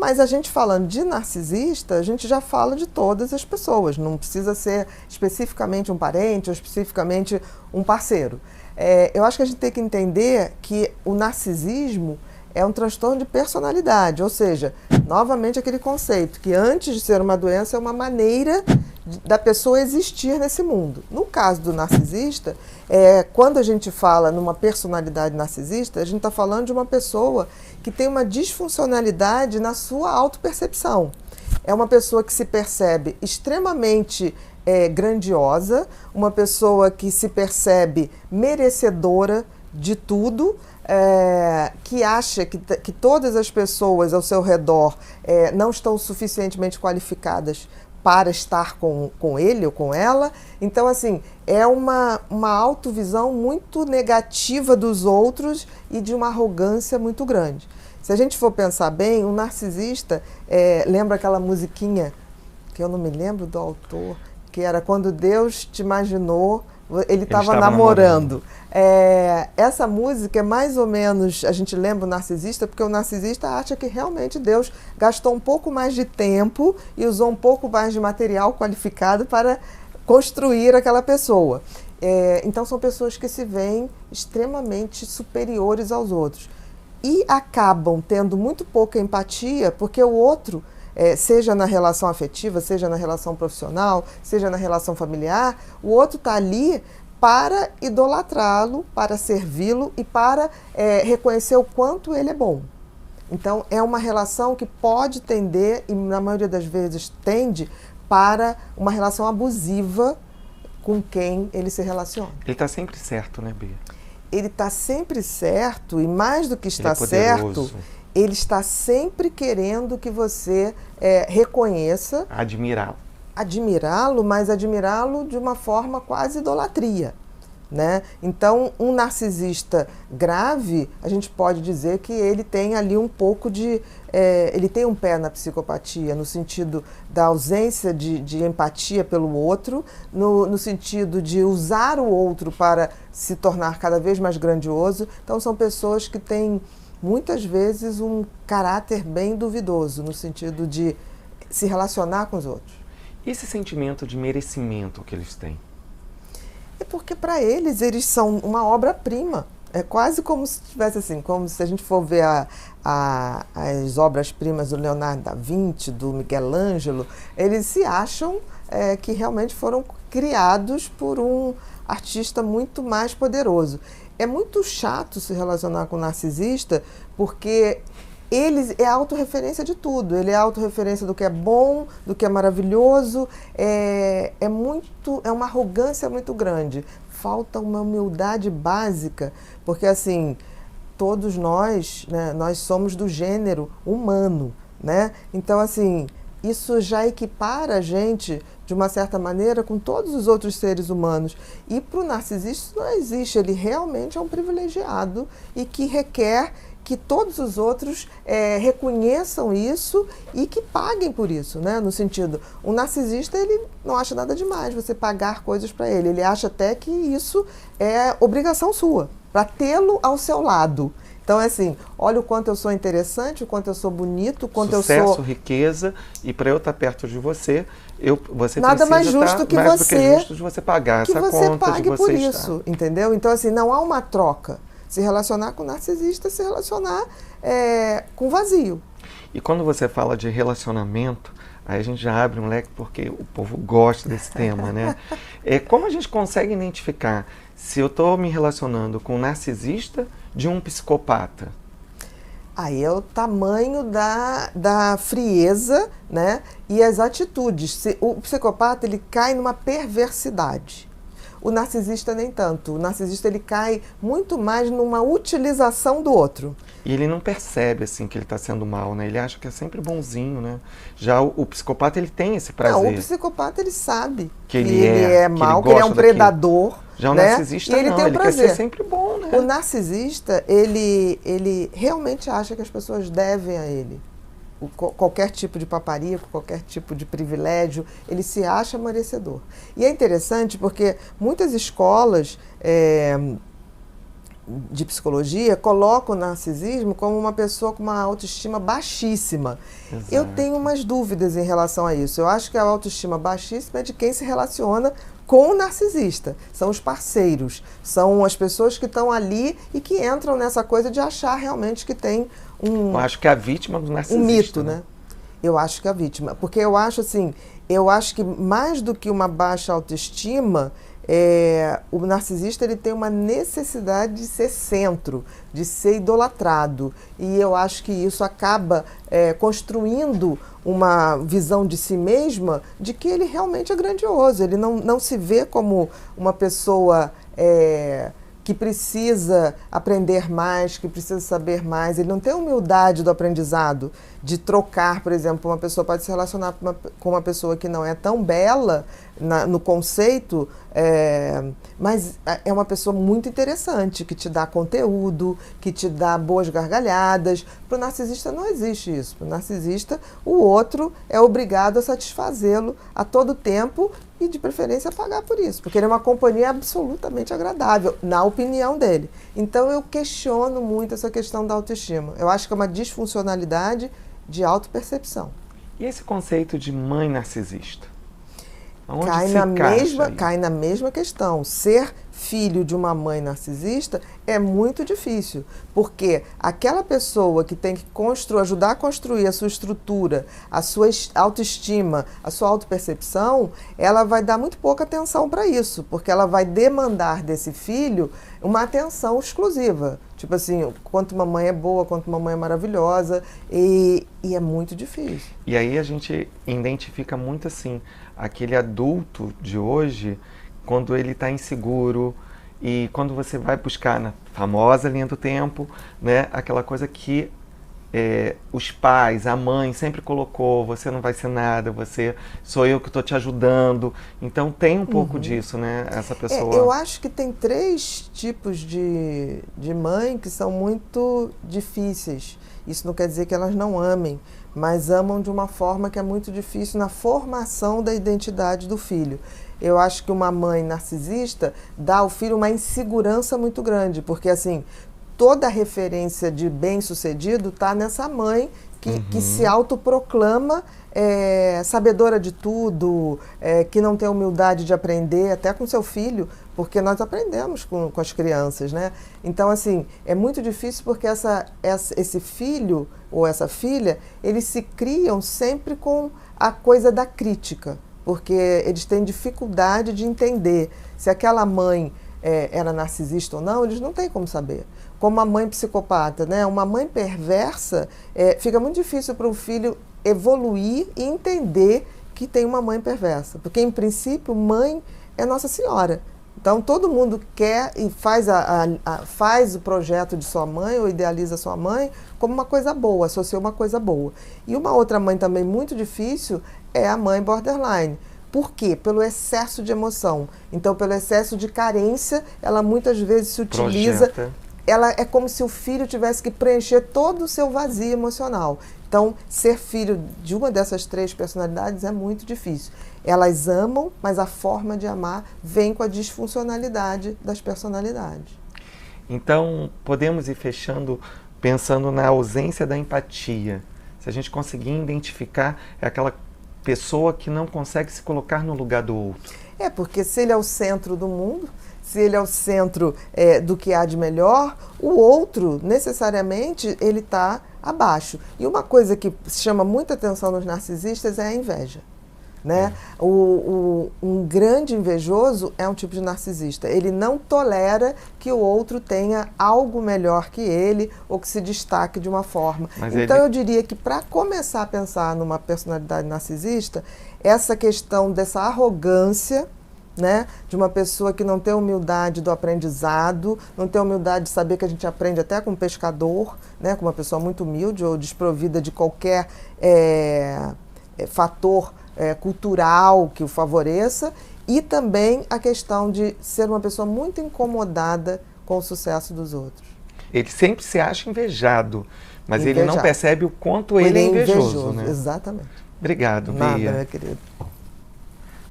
Mas a gente falando de narcisista, a gente já fala de todas as pessoas, não precisa ser especificamente um parente ou especificamente um parceiro. Eu acho que a gente tem que entender que o narcisismo é um transtorno de personalidade, ou seja, novamente aquele conceito que antes de ser uma doença é uma maneira da pessoa existir nesse mundo. No caso do narcisista, quando a gente fala numa personalidade narcisista, a gente está falando de uma pessoa que tem uma disfuncionalidade na sua autopercepção. É uma pessoa que se percebe extremamente grandiosa, uma pessoa que se percebe merecedora de tudo, que acha que todas as pessoas ao seu redor não estão suficientemente qualificadas para estar com ele ou com ela. Então, assim, é uma autovisão muito negativa dos outros e de uma arrogância muito grande. Se a gente for pensar bem, o narcisista, lembra aquela musiquinha, que eu não me lembro do autor, que era Quando Deus Te Imaginou, ele estava namorando. Essa música é mais ou menos, a gente lembra o narcisista, porque o narcisista acha que realmente Deus gastou um pouco mais de tempo e usou um pouco mais de material qualificado para construir aquela pessoa. Então são pessoas que se veem extremamente superiores aos outros e acabam tendo muito pouca empatia, porque o outro, seja na relação afetiva, seja na relação profissional, seja na relação familiar, o outro está ali para idolatrá-lo, para servi-lo e para reconhecer o quanto ele é bom. Então, é uma relação que pode tender, e na maioria das vezes tende, para uma relação abusiva com quem ele se relaciona. Ele está sempre certo, né, Bia? Ele está sempre certo, e mais do que está certo, ele está sempre querendo que você reconheça. Admirá-lo, mas admirá-lo de uma forma quase idolatria, né? Então, um narcisista grave, a gente pode dizer que ele tem ali um pouco de... ele tem um pé na psicopatia, no sentido da ausência de empatia pelo outro, no sentido de usar o outro para se tornar cada vez mais grandioso. Então, são pessoas que têm, muitas vezes, um caráter bem duvidoso, no sentido de se relacionar com os outros. E esse sentimento de merecimento que eles têm? É porque para eles são uma obra-prima. É quase como se tivesse assim, como se a gente for ver as obras-primas do Leonardo da Vinci, do Miguel Ângelo, eles se acham que realmente foram criados por um artista muito mais poderoso. É muito chato se relacionar com um narcisista, porque ele é a autorreferência de tudo, ele é a autorreferência do que é bom, do que é maravilhoso, é uma arrogância muito grande. Falta uma humildade básica, porque assim, todos nós, né, nós somos do gênero humano, né? Então assim, isso já equipara a gente, de uma certa maneira, com todos os outros seres humanos. E para o narcisista isso não existe, ele realmente é um privilegiado e que requer que todos os outros reconheçam isso e que paguem por isso, né? No sentido, o narcisista, ele não acha nada demais você pagar coisas para ele. Ele acha até que isso é obrigação sua, para tê-lo ao seu lado. Então, é assim, olha o quanto eu sou interessante, o quanto eu sou bonito, o quanto Sucesso, eu sou... riqueza, e para eu estar perto de você, você nada mais justo que você... justo de você pagar essa você conta, pague de você por estar. isso, entendeu? Então, assim, não há uma troca. Se relacionar com o narcisista, se relacionar com vazio. E quando você fala de relacionamento, aí a gente já abre um leque porque o povo gosta desse tema, né? Como a gente consegue identificar se eu estou me relacionando com um narcisista de um psicopata? Aí é o tamanho da frieza, né? E as atitudes. O psicopata, ele cai numa perversidade. O narcisista nem tanto. O narcisista, ele cai muito mais numa utilização do outro. E ele não percebe, assim, que ele está sendo mal, né? Ele acha que é sempre bonzinho, né? Já o psicopata, ele tem esse prazer. Não, o psicopata, ele sabe que ele é mal, que ele é um predador. Daquilo. Já o né? narcisista e ele não, tem ele prazer. quer ser sempre bom, né? O narcisista, ele realmente acha que as pessoas devem a ele. Qualquer tipo de paparico, qualquer tipo de privilégio, ele se acha merecedor. E é interessante porque muitas escolas de psicologia colocam o narcisismo como uma pessoa com uma autoestima baixíssima. Exato. Eu tenho umas dúvidas em relação a isso. Eu acho que a autoestima baixíssima é de quem se relaciona com o narcisista. São os parceiros, são as pessoas que estão ali e que entram nessa coisa de achar realmente que tem Eu acho que é a vítima do narcisista. Um mito, né? Eu acho que é a vítima. Porque eu acho assim, eu acho que mais do que uma baixa autoestima, o narcisista ele tem uma necessidade de ser centro, de ser idolatrado. E eu acho que isso acaba construindo uma visão de si mesma de que ele realmente é grandioso. Ele não se vê como uma pessoa que precisa aprender mais, que precisa saber mais. Ele não tem humildade do aprendizado, de trocar, por exemplo, uma pessoa pode se relacionar com uma pessoa que não é tão bela no conceito, mas é uma pessoa muito interessante, que te dá conteúdo, que te dá boas gargalhadas. Para o narcisista não existe isso. Para o narcisista, o outro é obrigado a satisfazê-lo a todo tempo e, de preferência, pagar por isso, porque ele é uma companhia absolutamente agradável, na opinião dele. Então, eu questiono muito essa questão da autoestima. Eu acho que é uma disfuncionalidade de autopercepção. E esse conceito de mãe narcisista? Onde Cai na mesma questão. Ser filho de uma mãe narcisista é muito difícil, porque aquela pessoa que tem que ajudar a construir a sua estrutura, a sua autoestima, a sua autopercepção, ela vai dar muito pouca atenção para isso, porque ela vai demandar desse filho uma atenção exclusiva. Tipo assim, quanto mamãe é boa, quanto mamãe é maravilhosa, e é muito difícil. E aí a gente identifica muito assim, aquele adulto de hoje, quando ele está inseguro, e quando você vai buscar na famosa linha do tempo, né, aquela coisa que os pais, a mãe sempre colocou, você não vai ser nada, sou eu que estou te ajudando. Então tem um pouco disso, né, essa pessoa. Eu acho que tem 3 tipos de mãe que são muito difíceis. Isso não quer dizer que elas não amem, mas amam de uma forma que é muito difícil na formação da identidade do filho. Eu acho que uma mãe narcisista dá ao filho uma insegurança muito grande, porque assim, toda a referência de bem-sucedido está nessa mãe que se autoproclama sabedora de tudo, que não tem humildade de aprender, até com seu filho, porque nós aprendemos com as crianças, né? Então, assim, é muito difícil porque esse filho ou essa filha, eles se criam sempre com a coisa da crítica, porque eles têm dificuldade de entender se aquela mãe era narcisista ou não, eles não têm como saber. Como a mãe psicopata, né? Uma mãe perversa, fica muito difícil para o filho evoluir e entender que tem uma mãe perversa. Porque, em princípio, mãe é Nossa Senhora. Então, todo mundo quer e faz o projeto de sua mãe ou idealiza sua mãe como uma coisa boa, associa uma coisa boa. E uma outra mãe também muito difícil é a mãe borderline. Por quê? Pelo excesso de emoção. Então, pelo excesso de carência, ela muitas vezes se utiliza... Ela é como se o filho tivesse que preencher todo o seu vazio emocional. Então, ser filho de uma dessas 3 personalidades é muito difícil. Elas amam, mas a forma de amar vem com a disfuncionalidade das personalidades. Então, podemos ir fechando pensando na ausência da empatia. Se a gente conseguir identificar, é aquela pessoa que não consegue se colocar no lugar do outro. Porque se ele é o centro do mundo, se ele é o centro do que há de melhor, o outro, necessariamente, ele está abaixo. E uma coisa que chama muita atenção nos narcisistas é a inveja. Né? Um grande invejoso é um tipo de narcisista. Ele não tolera que o outro tenha algo melhor que ele ou que se destaque de uma forma. Então eu diria que para começar a pensar numa personalidade narcisista, essa questão dessa arrogância, né, de uma pessoa que não tem humildade do aprendizado, não tem humildade de saber que a gente aprende até com um pescador, né, com uma pessoa muito humilde ou desprovida de qualquer fator cultural que o favoreça, e também a questão de ser uma pessoa muito incomodada com o sucesso dos outros. Ele sempre se acha invejado, mas ele não percebe o quanto ele é invejoso, né? Exatamente. Obrigado, Bia. Nada, meu querido.